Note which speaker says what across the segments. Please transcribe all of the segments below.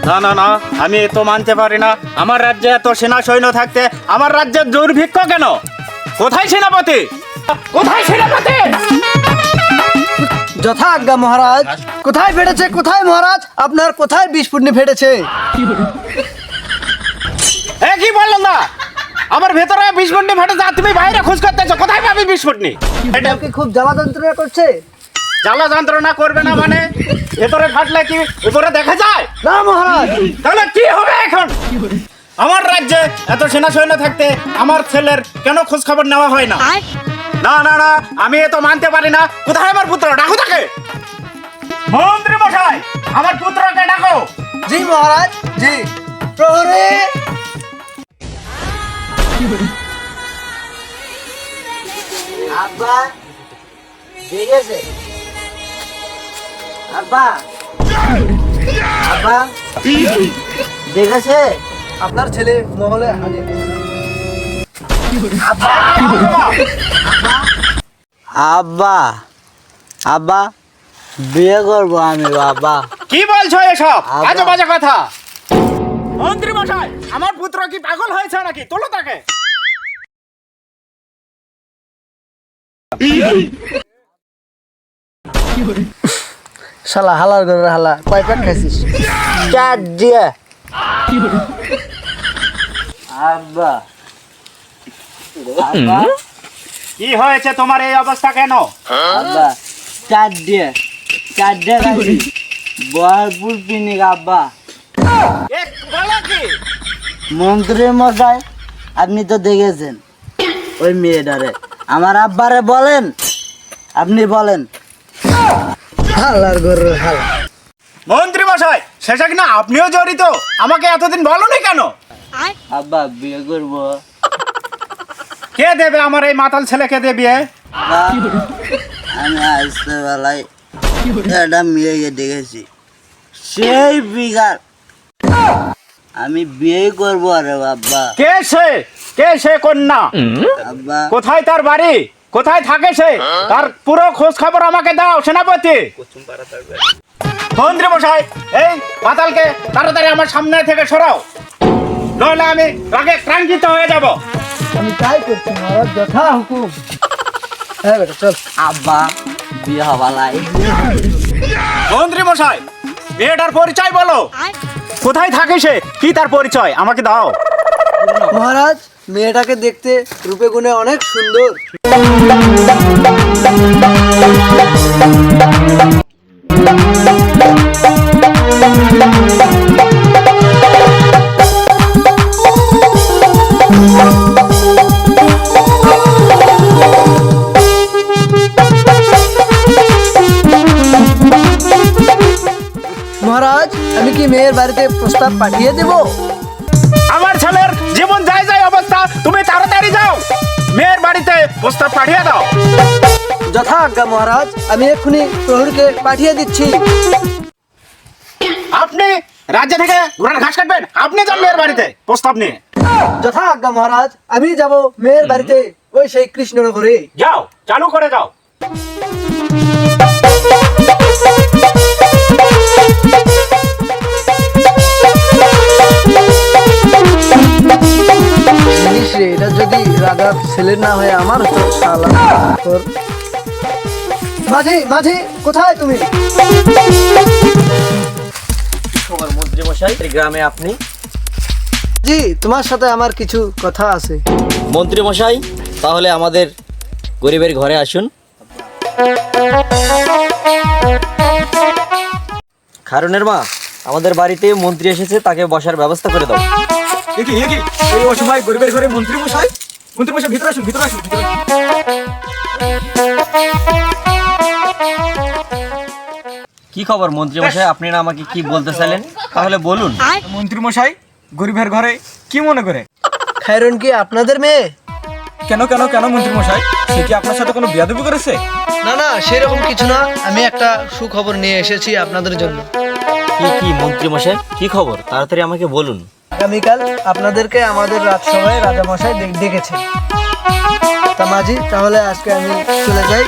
Speaker 1: না না না, আমি তো মানতে পারি না। আমার রাজ্যে এত সেনা সৈন্য থাকতে আমার রাজ্যের দুর্ভিক্ষ কেন? কোথায় সেনাপতি? কোথায় সেনাপতি?
Speaker 2: যথা আজ্ঞা মহারাজ। কোথায় ফেটেছে? কোথায় মহারাজ? আপনার কোথায় বিস্ফোরণী ফেটেছে?
Speaker 1: এ কি বললেন না? আমার ভেতরে বিস্ফোরণী ফেটেছে আর তুমি বাইরে খোঁজ করতেছো। কোথায় পাবি বিস্ফোরণী?
Speaker 2: এটা কি খুব জ্বালা যন্ত্রণা করছে?
Speaker 1: জ্বালা যন্ত্রণা করবে না মানে? ভেতরে ফাটলে কি উপরে দেখা যায়?
Speaker 2: না মহারাজ।
Speaker 1: তাহলে কি হবে এখন? আমার রাজ্যে এত সেনা সৈন্য থাকতে আমার ছেলের কেন খোঁজ খবর নেওয়া হয় না? না না না, আমি এ তো মানতে পারি না। কোথায় আমার পুত্র? ডাকো তাকে। মন্ত্রী মশাই, আমার পুত্রকে ডাকো।
Speaker 2: জি মহারাজ, জি। প্রহরী। আব্বা দেখেছে? আব্বা আব্বা দেখেছে? আপনার ছেলে মহলে হাজির। আব্বা আব্বা বিয়ে করবো আমি বাবা।
Speaker 1: কি বলছো এসব আজে বাজে কথা? মন্ত্রী মশাই, আমার পুত্র কি পাগল হয়েছে নাকি? তোলো তাকে।
Speaker 2: শালা হালার ঘরের হালা, কয় প্যাক খাইছিস? চার দিয়ে। আব্বা আব্বা
Speaker 1: কি হয়েছে তোমার এই অবস্থা কেন?
Speaker 2: আব্বা চার দিয়ে খাইছি। বহরপুর পিনিক আব্বা।
Speaker 1: বলো কি?
Speaker 2: মন্ত্রী মশাই, আপনি তো দেখেছেন ওই মেয়েটারে। আমার আব্বারে বলেন, আপনি বলেন। হালার ঘরের হালা।
Speaker 1: মন্ত্রী মশাই, শেষে কিনা আপনিও জড়িত? আমাকে এতদিন বলনি কেন?
Speaker 2: আব্বা বিয়ে করবো।
Speaker 1: কে দেবে আমার এই মাতাল ছেলেকে দেবে?
Speaker 2: আব্বা, আমি আসতে বেলায় একটা মেয়েকে দেখেছি, সেই বিঘার। আমি বিয়ে করবো। আরে বাবা।
Speaker 1: কে সে? কে সে কন্যা?
Speaker 2: আব্বা
Speaker 1: কোথায় তার বাড়ি? কোথায় থাকে সে? তার পুরো খোঁজ খবর আমাকে দাও সেনাপতি। মন্ত্রী মশাই, এই মাতালকে তাড়াতাড়ি আমার সামনে থেকে সরাও, নইলে আমি রাগে ক্রান্তিত হয়ে যাব।
Speaker 2: আমি তাই করছি মহারাজ, যথা হুকুম। হ্যাঁ বেটা চল। আব্বা বিয়ে হবালাই।
Speaker 1: মন্ত্রী মশাই, মেয়েটার পরিচয় বলো। কোথায় থাকে সে? কি তার পরিচয় আমাকে দাও।
Speaker 2: মহারাজ, মেয়েটাকে দেখতে রূপে গুণে অনেক সুন্দর। মহারাজ, আমি কি মেয়ের বাড়িতে প্রস্তাব পাঠিয়ে দেব?
Speaker 1: আমার ছেলের জীবন যায় যায় অবস্থা, তুমি তাড়াতাড়ি যাও, মেয়ের বাড়িতে প্রস্তাব পাঠিয়ে দাও।
Speaker 2: যথা আজ্ঞা মহারাজ, আমি এক্ষুনি প্রহরীকে পাঠিয়ে দিচ্ছি।
Speaker 1: আপনি রাজ্য থেকে ঘোড়ার ঘাস কাটবেন? আপনি যান মেয়ের বাড়িতে প্রস্তাব নিয়ে।
Speaker 2: যথা আজ্ঞা মহারাজ, আমি যাব মেয়ের বাড়িতে, ওই সেই কৃষ্ণনগরে।
Speaker 1: যাও, চালু করে যাও।
Speaker 2: জিনিস রে, এটা যদি রাজার ছেলে না হয়ে আমার তো শালা তোর। মাঝি মাঝি, কোথায় তুমি?
Speaker 3: খবর মন্ত্রী মশাই, এই গ্রামে আপনি?
Speaker 2: জি, তোমার সাথে আমার কিছু কথা আছে।
Speaker 3: মন্ত্রী মশাই, তাহলে আমাদের গরিবের ঘরে আসুন। খারুনের মা, আমাদের বাড়িতে মন্ত্রী এসেছে, তাকে বসার ব্যবস্থা করে দাও।
Speaker 1: এই অসময় গরিবের ঘরে মন্ত্রী মশাই? মন্ত্রী মশাই ভিতরে আসুন, ভিতরে আসুন।
Speaker 3: কি খবর মন্ত্রী মশাই, আপনি না আমাকে কি বলতে চাইলেন? তাহলে বলুন।
Speaker 1: মন্ত্রী মশাই, গরিবের ঘরে কি মনে করে?
Speaker 2: খায়রন কি আপনাদের মেয়ে?
Speaker 1: কেন কেন কেন মন্ত্রী মশাই, সে কি আপনার সাথে কোনো বিয়াদবি করেছে?
Speaker 2: না না, সেরকম কিছু না। আমি একটা সুখবর নিয়ে এসেছি আপনাদের জন্য।
Speaker 3: কি কি মন্ত্রী মশাই, কি খবর? তাড়াতাড়ি আমাকে বলুন।
Speaker 2: আগামীকাল আপনাদেরকে আমাদের রাজসভায় রাজামশাই ডেকেছেন। তা মাঝি, তাহলে আজকে আমি চলে যাই,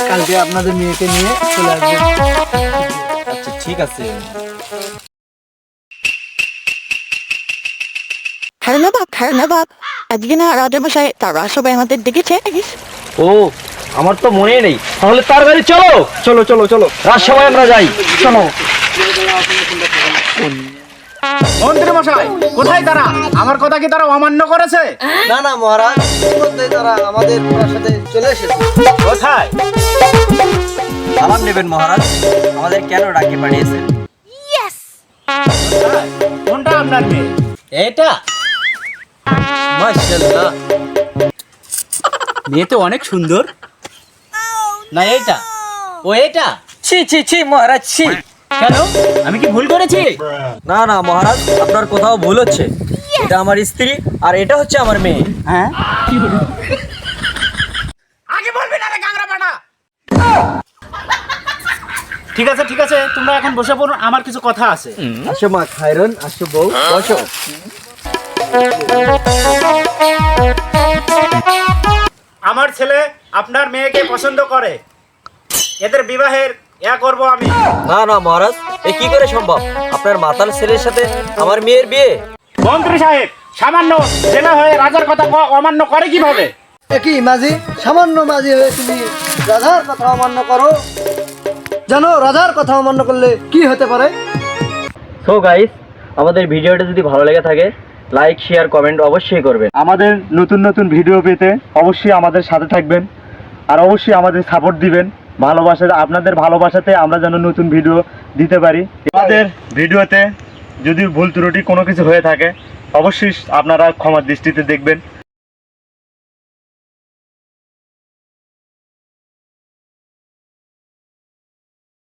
Speaker 2: কালকে আপনাদের মেয়েকে নিয়ে চলে আসবো।
Speaker 3: আচ্ছা ঠিক আছে।
Speaker 4: নবাব আজকে না রাজামশাই তারা সবাই আমাদের দেখেছে।
Speaker 3: ও আমার তো মনেই নেই, তাহলে তাড়াতাড়ি চলো চলো চলো চলো রাজসভায় আমরা যাই, চলো।
Speaker 1: মন্ত্রী মশাই কোথায় তারা? আমার কথা কি তারা অমান্য করেছে?
Speaker 2: না না মহারাজ, ইতিমধ্যেই তারা আমাদের প্রাসাদে চলে এসেছে।
Speaker 1: কোথায়?
Speaker 3: সালাম নেবেন মহারাজ, আমাদের কেন ডাকে পাঠিয়েছেন?
Speaker 1: কোনটা আপনার মেয়ে?
Speaker 3: এটা মাশাআল্লাহ,
Speaker 1: মেয়ে তো অনেক সুন্দর।
Speaker 3: না এইটা, ও এটা। ছি ছি ছি মহারাজ, ছি।
Speaker 1: কেন, আমি কি ভুল করেছি?
Speaker 3: না না মহারাজ, আপনার কোথাও ভুল হচ্ছে। এটা আমার স্ত্রী আর এটা হচ্ছে আমার মেয়ে।
Speaker 1: হ্যাঁ, আগে বলবি না রে গাংরা পাটা। ঠিক আছে ঠিক আছে, তোমরা এখন বসে পড়ো, আমার কিছু কথা আছে।
Speaker 2: আসো মা খায়রন, আসো বউ, বসো।
Speaker 1: আমার ছেলে আপনার মেয়েকে পছন্দ করে, এদের বিবাহের করব আমি।
Speaker 3: না না মহারাজ, এ কি করে সম্ভব? আপনার মাতাল ছেলের সাথে আমার মেয়ের বিয়ে?
Speaker 1: মন্ত্রী সাহেব, সামান্য জেলা হয়ে রাজার কথা অমান্য করে কিভাবে?
Speaker 2: একই মাঝি, সামান্য মাঝি হয়ে তুমি রাজার কথা অমান্য করো? জানো রাজার কথা অমান্য করলে কি হতে পারে?
Speaker 3: সো গাইস, আমাদের ভিডিওটা যদি ভালো লেগে থাকে লাইক শেয়ার কমেন্ট অবশ্যই করবেন।
Speaker 1: আমাদের নতুন নতুন ভিডিও পেতে অবশ্যই আমাদের সাথে থাকবেন, আর অবশ্যই আমাদের সাপোর্ট দিবেন। ভালোবাসা, আপনাদের ভালোবাসাতে আমরা যেন নতুন ভিডিও দিতে পারি। আমাদের ভিডিওতে যদি ভুল ত্রুটি কোনো কিছু হয়ে থাকে অবশ্যই আপনারা ক্ষমার দৃষ্টিতে দেখবেন।